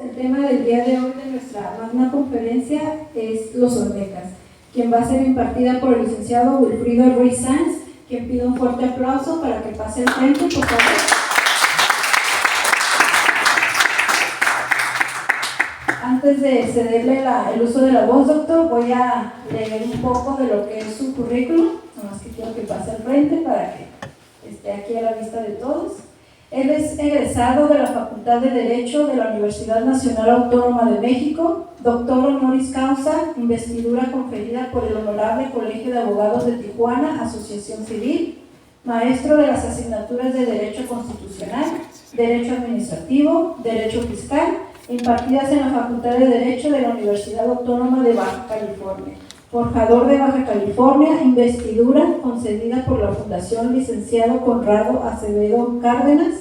el tema del día de hoy de nuestra magna conferencia es los Olmecas, quien va a ser impartida por el licenciado Wilfrido Ruiz Sanz, quien pido un fuerte aplauso para que pase al frente, por favor. Antes de cederle el uso de la voz, doctor, voy a leer un poco de lo que es su currículum, nomás que quiero que pase al frente para que esté aquí a la vista de todos. Él es egresado de la Facultad de Derecho de la Universidad Nacional Autónoma de México, doctor honoris causa, investidura conferida por el Honorable Colegio de Abogados de Tijuana, Asociación Civil, maestro de las asignaturas de Derecho Constitucional, Derecho Administrativo, Derecho Fiscal, impartidas en la Facultad de Derecho de la Universidad Autónoma de Baja California. Forjador de Baja California, investidura concedida por la Fundación Licenciado Conrado Acevedo Cárdenas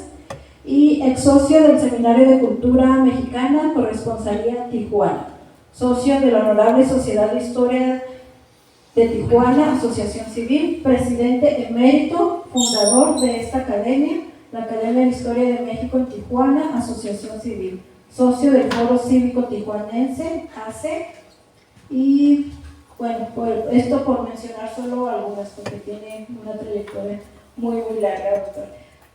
y ex socio del Seminario de Cultura Mexicana, Corresponsalía Tijuana, socio de la Honorable Sociedad de Historia de Tijuana, Asociación Civil, presidente emérito, fundador de esta academia, la Academia de Historia de México en Tijuana, Asociación Civil, socio del Foro Cívico Tijuanense, AC, y bueno, esto por mencionar solo algunas, porque tiene una trayectoria muy larga, doctor.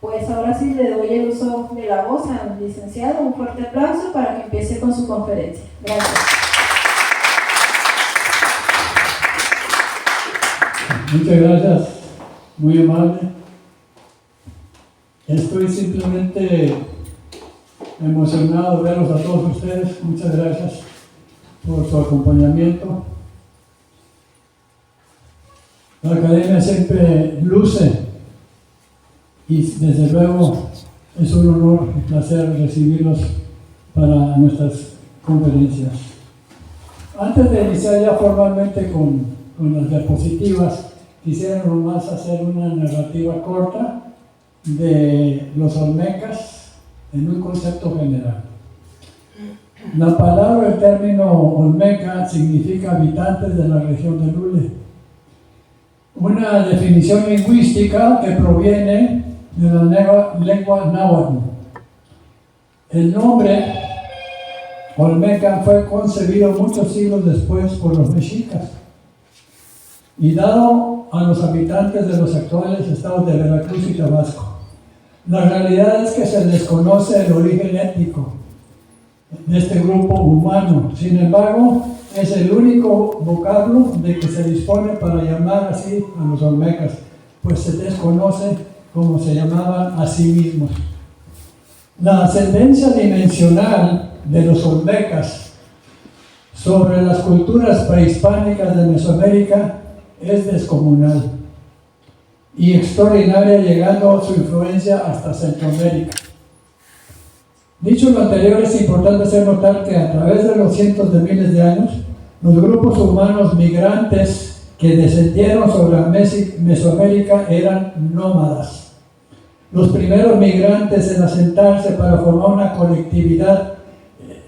Pues ahora sí le doy el uso de la voz al licenciado. Un fuerte aplauso para que empiece con su conferencia. Gracias. Muchas gracias, muy amable. Estoy simplemente emocionado de verlos a todos ustedes. Muchas gracias por su acompañamiento. La academia siempre luce y desde luego es un honor y placer recibirlos para nuestras conferencias. Antes de iniciar ya formalmente con las diapositivas, quisiera nomás hacer una narrativa corta de los Olmecas en un concepto general. La palabra, el término Olmeca, significa habitantes de la región de Lule. Una definición lingüística que proviene de la lengua náhuatl. El nombre Olmeca fue concebido muchos siglos después por los mexicas y dado a los habitantes de los actuales estados de Veracruz y Tabasco. La realidad es que se desconoce el origen étnico de este grupo humano. Sin embargo, es el único vocablo de que se dispone para llamar así a los Olmecas, pues se desconoce cómo se llamaban a sí mismos. La ascendencia dimensional de los Olmecas sobre las culturas prehispánicas de Mesoamérica es descomunal y extraordinaria, llegando su influencia hasta Centroamérica. Dicho lo anterior, es importante hacer notar que a través de los cientos de miles de años, los grupos humanos migrantes que descendieron sobre Mesoamérica eran nómadas. Los primeros migrantes en asentarse para formar una colectividad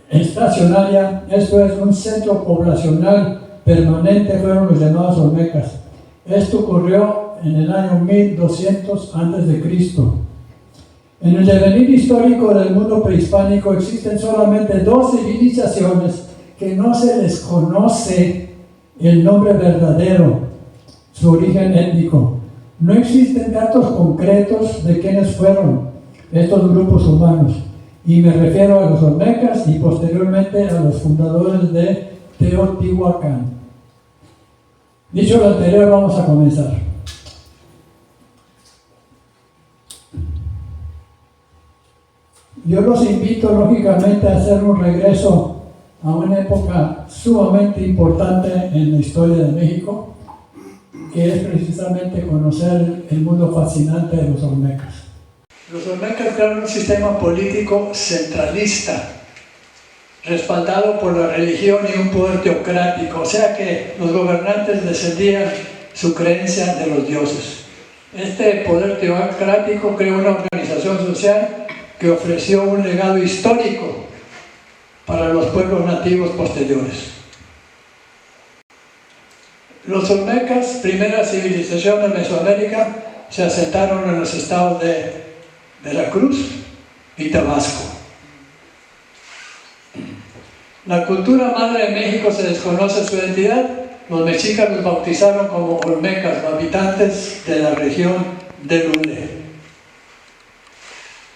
estacionaria, esto es, un centro poblacional permanente, fueron los llamados Olmecas. Esto ocurrió en el año 1200 a.C. En el devenir histórico del mundo prehispánico existen solamente dos civilizaciones que no se les conoce el nombre verdadero, su origen étnico. No existen datos concretos de quiénes fueron estos grupos humanos, y me refiero a los Olmecas y posteriormente a los fundadores de Teotihuacán. Dicho lo anterior, vamos a comenzar. Yo los invito lógicamente a hacer un regreso a una época sumamente importante en la historia de México, que es precisamente conocer el mundo fascinante de los Olmecas. Los Olmecas crearon un sistema político centralista, respaldado por la religión y un poder teocrático, o sea que los gobernantes descendían su creencia de los dioses. Este poder teocrático creó una organización social que ofreció un legado histórico para los pueblos nativos posteriores. Los Olmecas, primera civilización de Mesoamérica, se asentaron en los estados de Veracruz y Tabasco. La cultura madre de México se desconoce su identidad. Los mexicas los bautizaron como olmecas, habitantes de la región de Lule.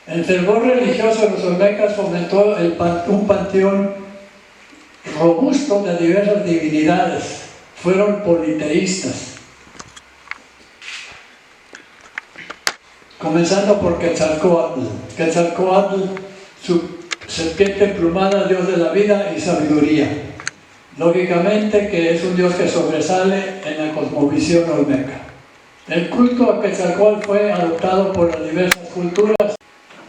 El fervor religioso de los olmecas fomentó un panteón robusto de diversas divinidades. Fueron politeístas. Comenzando por Quetzalcóatl. Quetzalcóatl, su serpiente emplumada, dios de la vida y sabiduría. Lógicamente que es un dios que sobresale en la cosmovisión olmeca. El culto a Quetzalcóatl fue adoptado por las diversas culturas.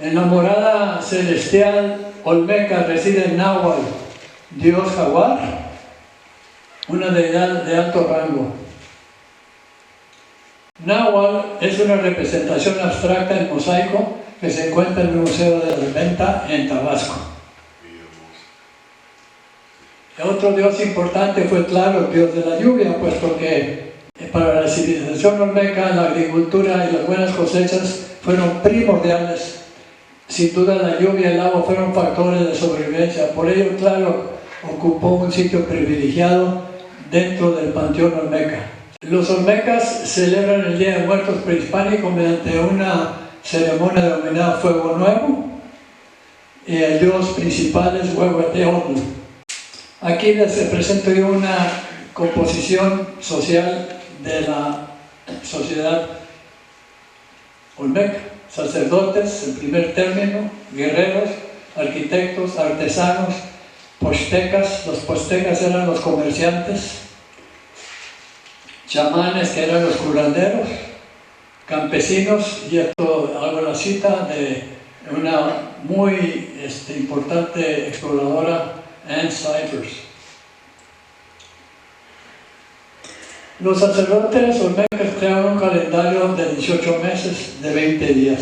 En la morada celestial olmeca reside Náhuatl, dios jaguar, una deidad de alto rango. Náhuatl es una representación abstracta en mosaico que se encuentra en el Museo de la Venta en Tabasco. Otro dios importante fue Tlaloc, dios de la lluvia, puesto que para la civilización olmeca la agricultura y las buenas cosechas fueron primordiales. Sin duda la lluvia y el agua fueron factores de sobrevivencia. Por ello Tlaloc ocupó un sitio privilegiado dentro del panteón olmeca. Los olmecas celebran el Día de Muertos prehispánico mediante una ceremonia denominada Fuego Nuevo. El dios principal es Huehueteotl. Aquí les presento yo una composición social de la sociedad olmeca. Sacerdotes, en primer término, guerreros, arquitectos, artesanos, pochtecas. Los pochtecas eran los comerciantes, chamanes, que eran los curanderos, campesinos, y esto hago la cita de una muy importante exploradora, Anne Cyphers. Los sacerdotes olmecas crearon un calendario de 18 meses de 20 días.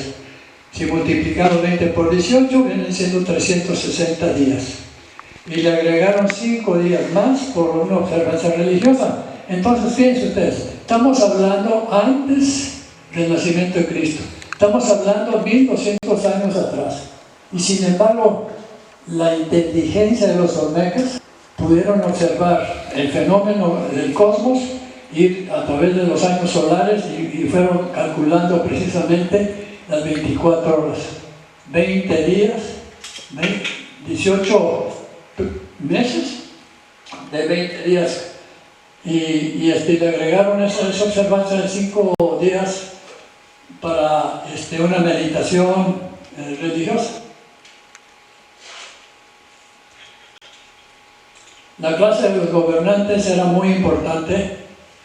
Si multiplicamos 20 por 18, vienen siendo 360 días. Y le agregaron 5 días más por una observancia religiosa. Entonces, fíjense ustedes, estamos hablando antes del nacimiento de Cristo. Estamos hablando 1200 años atrás. Y sin embargo, la inteligencia de los olmecas pudieron observar el fenómeno del cosmos, ir a través de los años solares y fueron calculando precisamente las 24 horas. 20 días, 18 meses de 20 días. Y le agregaron esa observancia de 5 días para una meditación religiosa. La clase de los gobernantes era muy importante,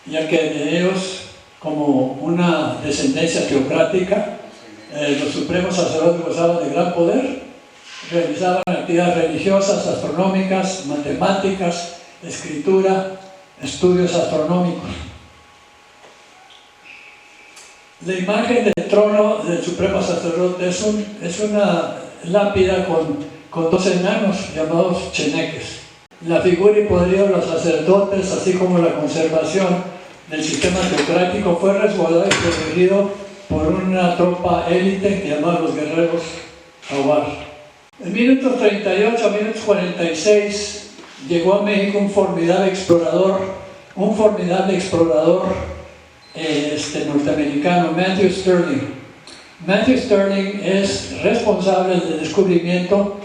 ya que de ellos, como una descendencia teocrática, los supremos sacerdotes gozaban de gran poder, realizaban actividades religiosas, astronómicas, matemáticas, escritura, estudios astronómicos. La imagen del trono del supremo sacerdote es una lápida con 2 enanos llamados cheneques. La figura y poderío de los sacerdotes, así como la conservación del sistema teocrático, fue resguardado y protegido por una tropa élite que llamaban los guerreros jaguar. En 1938 a 1946 llegó a México un formidable explorador norteamericano, Matthew Stirling. Matthew Stirling es responsable del descubrimiento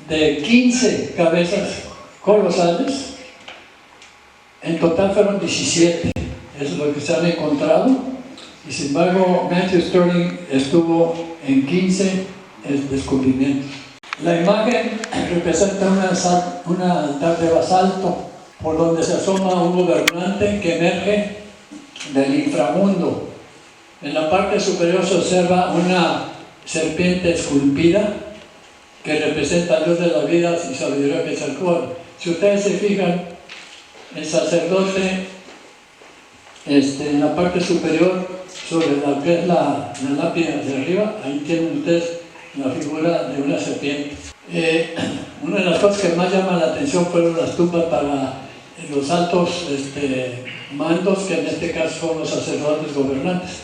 de 15 cabezas colosales. En total fueron 17, es lo que se han encontrado, y sin embargo Matthew Stirling estuvo en 15 descubrimientos. La imagen representa un altar de basalto por donde se asoma un gobernante que emerge del inframundo. En la parte superior se observa una serpiente esculpida que representa al Dios de la vida y sabiduría, Quetzalcóatl. Si ustedes se fijan, el sacerdote en la parte superior, sobre la que es la lápida de arriba, ahí tienen ustedes la figura de una serpiente. Una de las cosas que más llama la atención fueron las tumbas para los altos mandos, que en este caso son los sacerdotes gobernantes.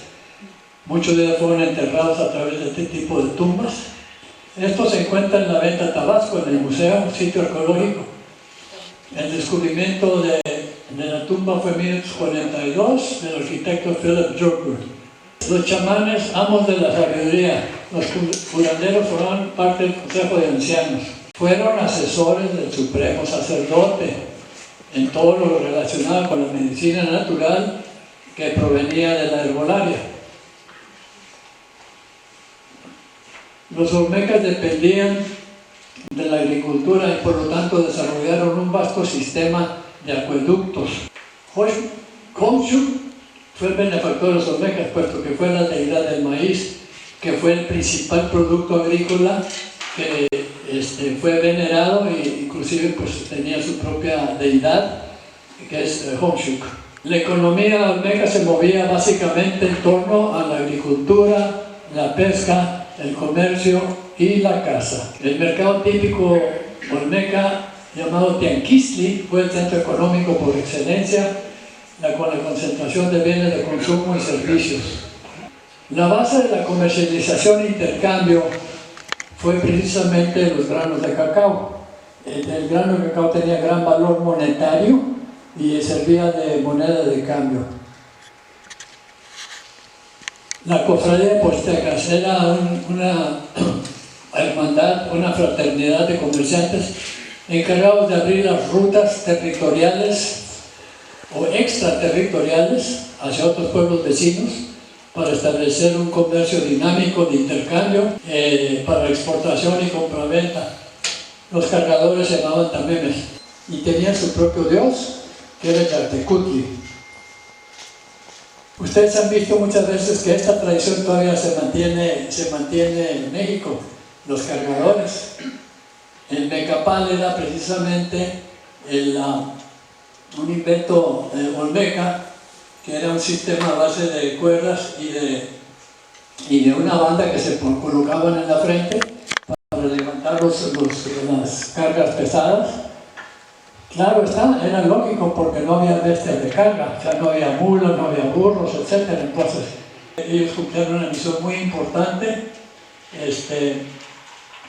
Muchos de ellos fueron enterrados a través de este tipo de tumbas. Esto se encuentra en la Venta Tabasco, en el museo, un sitio arqueológico. El descubrimiento de la tumba fue en 1542 del arquitecto Philip Drucker. Los chamanes, amos de la sabiduría, los curanderos formaban parte del Consejo de Ancianos. Fueron asesores del Supremo Sacerdote en todo lo relacionado con la medicina natural que provenía de la herbolaria. Los olmecas dependían de la agricultura y por lo tanto desarrollaron un vasto sistema de acueductos. Khonshuk fue el benefactor de los olmecas, puesto que fue la deidad del maíz, que fue el principal producto agrícola que fue venerado e inclusive pues, tenía su propia deidad, que es Khonshuk. La economía olmeca se movía básicamente en torno a la agricultura, la pesca, el comercio y la caza. El mercado típico olmeca, llamado Tianquistli, fue el centro económico por excelencia, con la concentración de bienes de consumo y servicios. La base de la comercialización e intercambio fue precisamente los granos de cacao. El grano de cacao tenía gran valor monetario y servía de moneda de cambio. La cofradía de Postecas era una hermandad, una fraternidad de comerciantes encargados de abrir las rutas territoriales o extraterritoriales hacia otros pueblos vecinos para establecer un comercio dinámico de intercambio para exportación y compraventa. Los cargadores se llamaban tamemes y tenían su propio dios, que era el Yartecutli. Ustedes han visto muchas veces que esta tradición todavía se mantiene en México, los cargadores. El mecapal era precisamente un invento olmeca, que era un sistema a base de cuerdas y de una banda que se colocaban en la frente para levantar las cargas pesadas. Claro está, era lógico porque no había bestias de carga, o sea, no había mulas, no había burros, etc. Entonces, ellos cumplieron una misión muy importante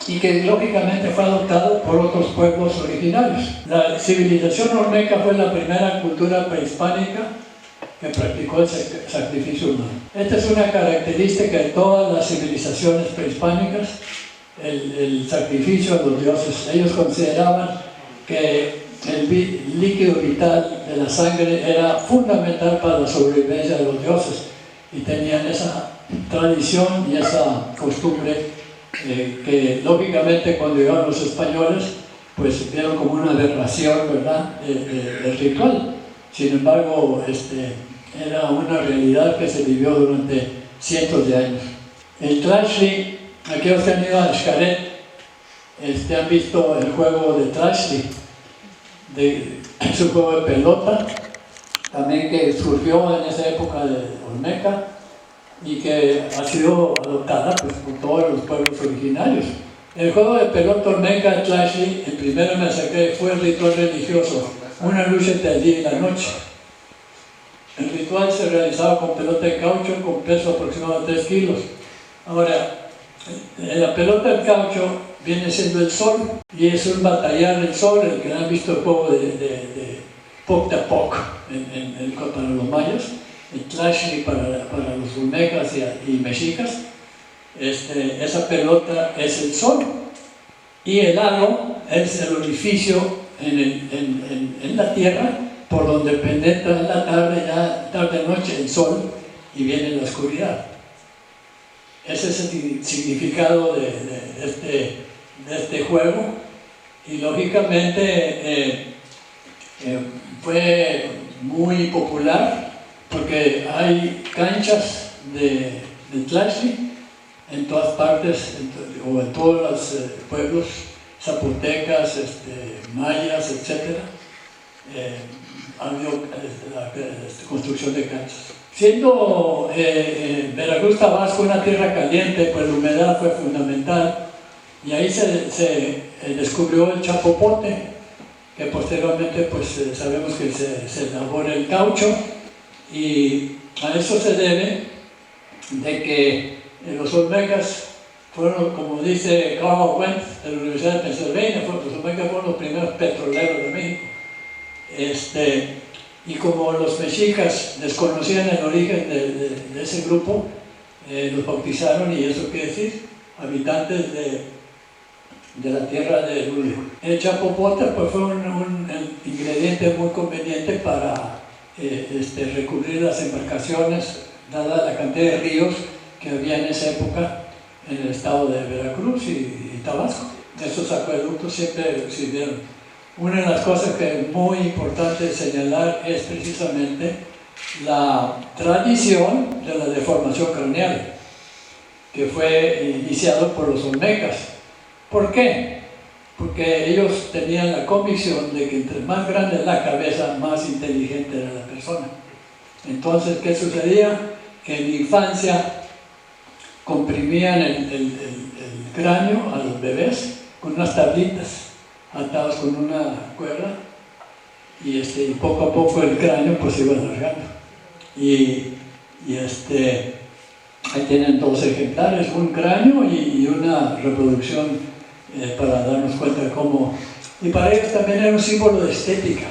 y que lógicamente fue adoptado por otros pueblos originarios. La civilización olmeca fue la primera cultura prehispánica que practicó el sacrificio humano. Esta es una característica de todas las civilizaciones prehispánicas, el sacrificio a los dioses. Ellos consideraban que el líquido vital de la sangre era fundamental para la sobrevivencia de los dioses y tenían esa tradición y esa costumbre que lógicamente cuando llegaron los españoles pues vieron como una aberración, ¿verdad?, del ritual. Sin embargo, era una realidad que se vivió durante cientos de años. El Tlachtli, aquellos que han ido a Xcaret, han visto el juego de Tlachtli, es un juego de pelota, también que surgió en esa época de Olmeca y que ha sido adoptada pues, por todos los pueblos originarios. El juego de pelota olmeca Tlachtli, el primero me saqué, fue el ritual religioso, una lucha entre el día y la noche. El ritual se realizaba con pelota de caucho con peso aproximado de 3 kilos. Ahora, la pelota de caucho viene siendo el sol y es un batallar del sol, el que han visto el juego de Poc de Poc para los mayas, el Tlachtli para los olmecas y mexicas. Esa pelota es el sol y el halo es el orificio en la tierra por donde penetra en la tarde-noche el sol y viene la oscuridad. Ese es el significado de este juego y lógicamente fue muy popular porque hay canchas de Tlachtli en todas partes, o en todos los pueblos zapotecas, mayas, etc. Ha habido la construcción de canchas. Siendo Veracruz, Tabasco una tierra caliente, pues la humedad fue fundamental y ahí se descubrió el chapopote, que posteriormente pues sabemos que se elabora el caucho, y a eso se debe de que los olmecas fueron, como dice Carl Wentz de la Universidad de Pennsylvania, los olmecas fueron los primeros petroleros de México. Y como los mexicas desconocían el origen de ese grupo, los bautizaron, y eso quiere decir habitantes de la tierra de Lule. El chapopote pues, fue un ingrediente muy conveniente para recubrir las embarcaciones, dada la cantidad de ríos que había en esa época en el estado de Veracruz y Tabasco. Esos acueductos siempre sirvieron. Una de las cosas que es muy importante señalar es precisamente la tradición de la deformación craneal, que fue iniciado por los olmecas. ¿Por qué? Porque ellos tenían la convicción de que entre más grande la cabeza, más inteligente era la persona. Entonces, ¿qué sucedía? Que en la infancia comprimían el cráneo a los bebés con unas tablitas atadas con una cuerda, y poco a poco el cráneo pues se iba alargando. Ahí tienen 2 ejemplares, un cráneo y una reproducción para darnos cuenta de cómo. Y para ellos también era un símbolo de estética,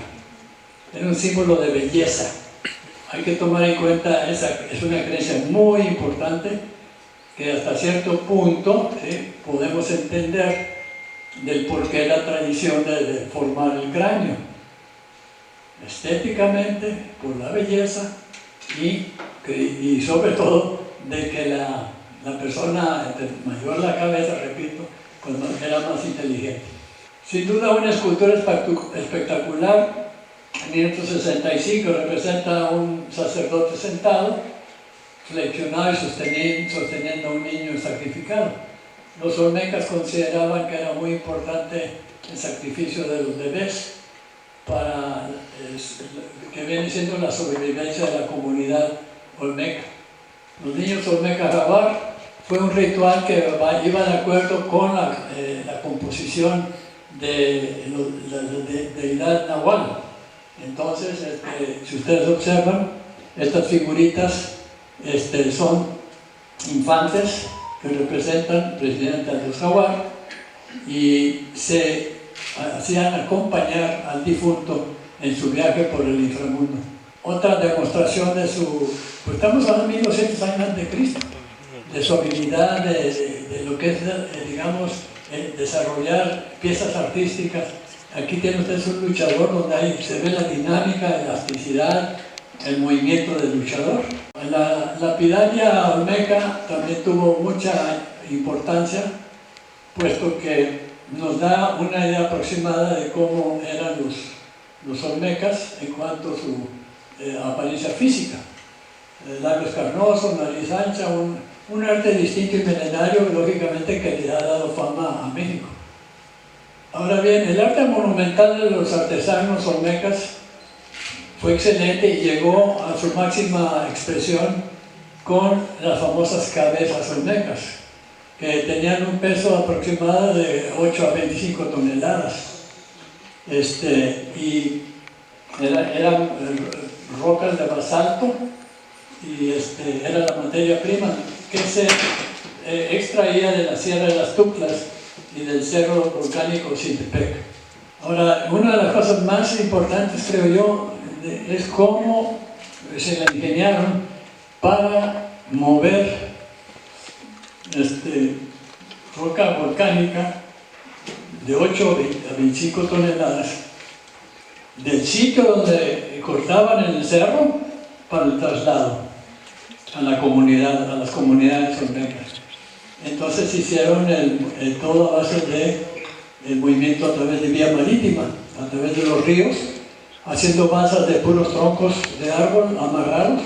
era un símbolo de belleza. Hay que tomar en cuenta, esa es una creencia muy importante, que hasta cierto punto podemos entender del por qué la tradición de formar el cráneo. Estéticamente, por la belleza y sobre todo de que la persona, entre mayor la cabeza, repito, pues era más inteligente. Sin duda una escultura espectacular, en 1565, representa a un sacerdote sentado, flexionado y sosteniendo a un niño sacrificado. Los olmecas consideraban que era muy importante el sacrificio de los bebés para que viene siendo la sobrevivencia de la comunidad olmeca. Los niños olmecas Rabar fue un ritual que iba de acuerdo con la composición de la deidad Nahual. Entonces, si ustedes observan, estas figuritas son infantes que representan presidente al jaguar, y se hacían acompañar al difunto en su viaje por el inframundo. Otra demostración de pues estamos hablando de 1200 años antes de Cristo, de su habilidad de lo que es, digamos, desarrollar piezas artísticas. Aquí tienen ustedes un luchador donde se ve la dinámica, la elasticidad, el movimiento del luchador. La lapidaria olmeca también tuvo mucha importancia, puesto que nos da una idea aproximada de cómo eran los olmecas en cuanto a su apariencia física. Labios carnosos, nariz ancha, un arte distinto y milenario, lógicamente, que le ha dado fama a México. Ahora bien, el arte monumental de los artesanos olmecas fue excelente y llegó a su máxima expresión con las famosas cabezas olmecas, que tenían un peso aproximado de 8 a 25 toneladas. Y eran rocas de basalto, y era la materia prima que se extraía de la Sierra de las Tuclas y del cerro volcánico Cintepec. Ahora, una de las cosas más importantes, creo yo, es cómo se la ingeniaron para mover roca volcánica de 8 a 25 toneladas del sitio donde cortaban en el cerro para el traslado a la comunidad, a las comunidades olmecas. Entonces hicieron todo a base del movimiento a través de vía marítima, a través de los ríos, haciendo balsas de puros troncos de árbol amarrados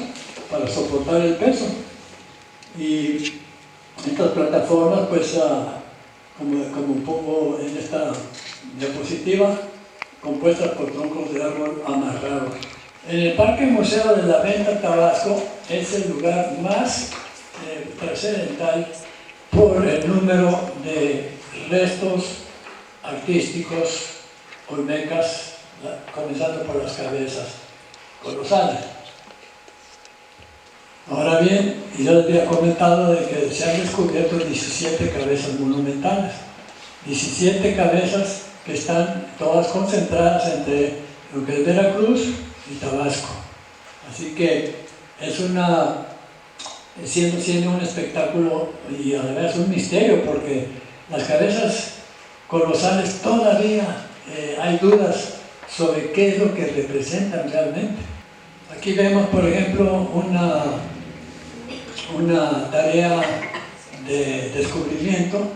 para soportar el peso. Y estas plataformas, pues, como pongo en esta diapositiva, compuestas por troncos de árbol amarrados. En el Parque Museo de la Venta, Tabasco, es el lugar más trascendental por el número de restos artísticos olmecas, comenzando por las cabezas colosales. Ahora bien, yo les había comentado de que se han descubierto 17 cabezas monumentales, 17 cabezas que están todas concentradas entre lo que es Veracruz y Tabasco. Así que es siendo un espectáculo y a la vez un misterio, porque las cabezas colosales todavía hay dudas sobre qué es lo que representan realmente. Aquí vemos, por ejemplo, una tarea de descubrimiento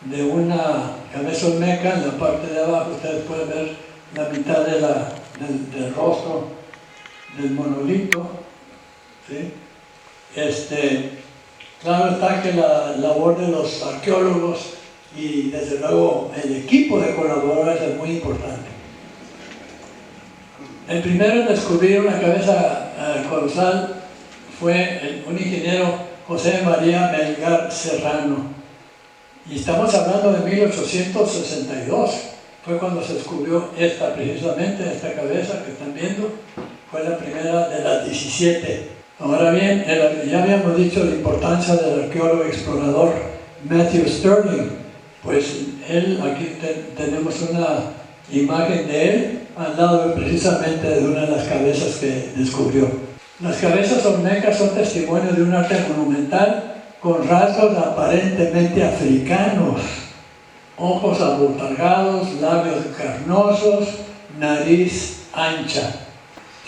de una cabeza olmeca. En la parte de abajo ustedes pueden ver la mitad del rostro del monolito, ¿sí? Claro está que la labor de los arqueólogos y desde luego el equipo de colaboradores es muy importante. El primero en descubrir una cabeza colosal fue un ingeniero, José María Melgar Serrano, y estamos hablando de 1862, fue cuando se descubrió precisamente esta cabeza que están viendo, fue la primera de las 17. Ahora bien, ya habíamos dicho la importancia del arqueólogo explorador Matthew Sterling, pues aquí tenemos una imagen de él al lado precisamente de una de las cabezas que descubrió. Las cabezas olmecas son testimonio de un arte monumental con rasgos aparentemente africanos, ojos abultargados, labios carnosos, nariz ancha.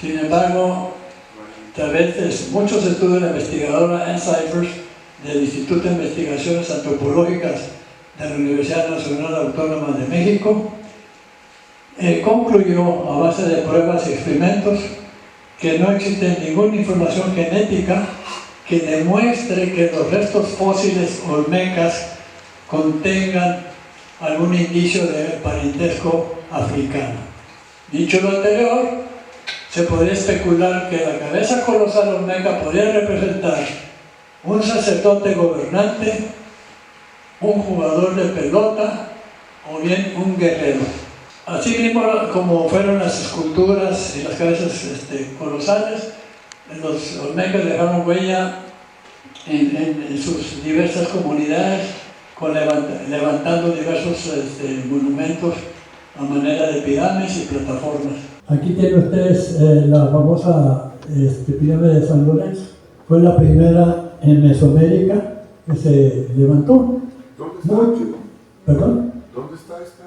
Sin embargo, a través de muchos estudios de la investigadora Ann Cyphers del Instituto de Investigaciones Antropológicas de la Universidad Nacional Autónoma de México, concluyó a base de pruebas y experimentos que no existe ninguna información genética que demuestre que los restos fósiles olmecas contengan algún indicio de parentesco africano. Dicho lo anterior, se podría especular que la cabeza colosal olmeca podría representar un sacerdote gobernante, un jugador de pelota o bien un guerrero. Así mismo como fueron las esculturas y las cabezas colosales, los olmecas dejaron huella en sus diversas comunidades, levantando diversos monumentos a manera de pirámides y plataformas. Aquí tienen ustedes la famosa pirámide de San Lorenzo. Fue la primera en Mesoamérica que se levantó. ¿Dónde está? ¿Perdón? ¿Dónde está esta?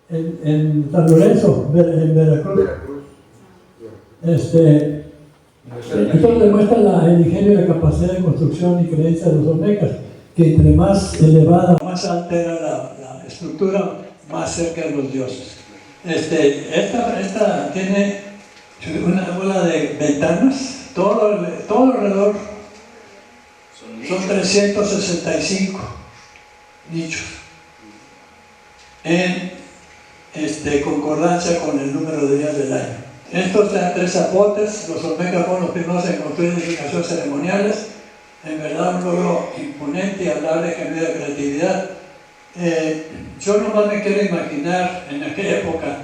En San Lorenzo, en Veracruz. Esto demuestra el ingenio y la capacidad de construcción y creencia de los olmecas, que entre más elevada, más alta era la estructura, más cerca de los dioses. Esta tiene una bola de ventanas, todo alrededor, son 365 nichos, en concordancia con el número de días del año. Estos eran 3 zapotes. Los olmecas fueron los primeros en construir edificaciones ceremoniales. En verdad, un logro imponente y hablar de ingenuidad y creatividad. Yo nomás me quiero imaginar en aquella época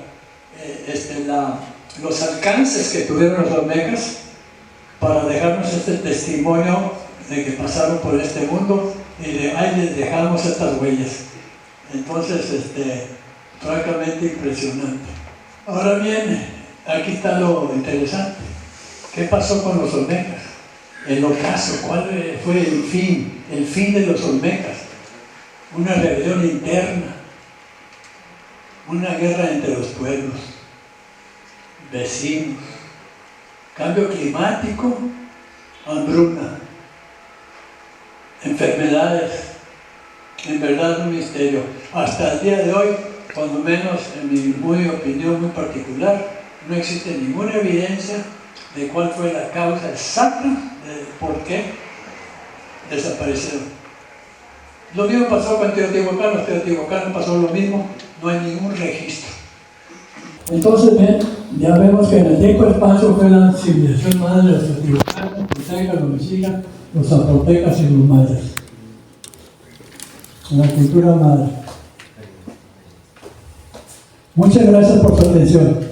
los alcances que tuvieron los olmecas para dejarnos este testimonio de que pasaron por este mundo y de ahí les dejamos estas huellas. Entonces, francamente impresionante. Ahora bien, aquí está lo interesante. ¿Qué pasó con los olmecas? El ocaso, ¿cuál fue el fin de los olmecas? Una rebelión interna, una guerra entre los pueblos, vecinos, cambio climático, hambruna, enfermedades. En verdad un misterio. Hasta el día de hoy, cuando menos en mi opinión muy particular, no existe ninguna evidencia de cuál fue la causa exacta de por qué desaparecieron. Lo mismo pasó con Teotihuacán. Los teotihuacanos pasó lo mismo, no hay ningún registro. Entonces, ya vemos que en el tiempo-espacio fue la civilización madre de los teotihuacanos, los aztecas, los mexicas, los zapotecas y los mayas. La cultura madre. Muchas gracias por su atención.